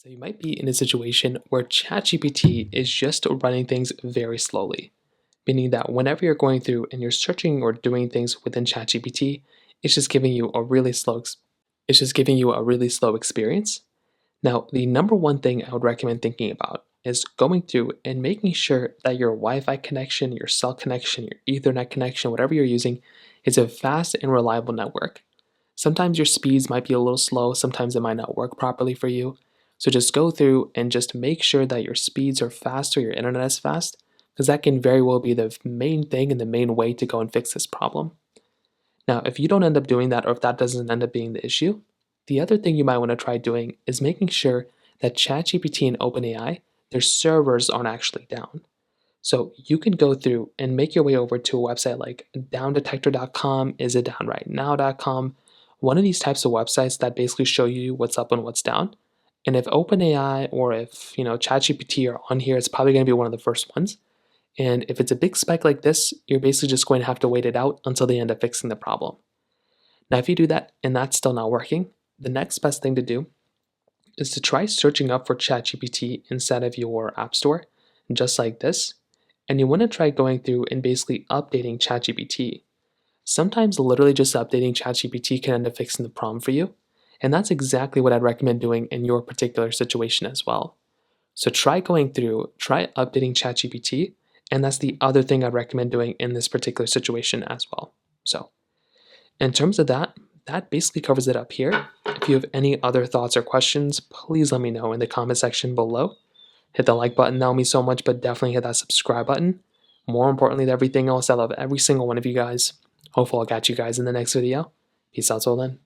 So you might be in a situation where ChatGPT is just running things very slowly, meaning that whenever you're going through and you're searching or doing things within ChatGPT, it's just giving you a really slow experience. Now, the number one thing I would recommend thinking about is going through and making sure that your Wi-Fi connection, your cell connection, your Ethernet connection, whatever you're using, is a fast and reliable network. Sometimes your speeds might be a little slow, sometimes it might not work properly for you. So just go through and just make sure that your speeds are fast or your internet is fast, because that can very well be the main thing and the main way to go and fix this problem. Now, if you don't end up doing that or if that doesn't end up being the issue, the other thing you might want to try doing is making sure that ChatGPT and OpenAI, their servers aren't actually down. So you can go through and make your way over to a website like downdetector.com, isitdownrightnow.com, one of these types of websites that basically show you what's up and what's down. And if OpenAI or if ChatGPT are on here, it's probably going to be one of the first ones. And if it's a big spike like this, you're basically just going to have to wait it out until they end up fixing the problem. Now, if you do that and that's still not working, the next best thing to do is to try searching up for ChatGPT inside of your app store, just like this. And you want to try going through and basically updating ChatGPT. Sometimes literally just updating ChatGPT can end up fixing the problem for you. And that's exactly what I'd recommend doing in your particular situation as well. So try going through, try updating ChatGPT, and that's the other thing I'd recommend doing in this particular situation as well. So in terms of that, that basically covers it up here. If you have any other thoughts or questions, please let me know in the comment section below. Hit the like button, that would mean so much, but definitely hit that subscribe button. More importantly than everything else, I love every single one of you guys. Hopefully I'll catch you guys in the next video. Peace out till then.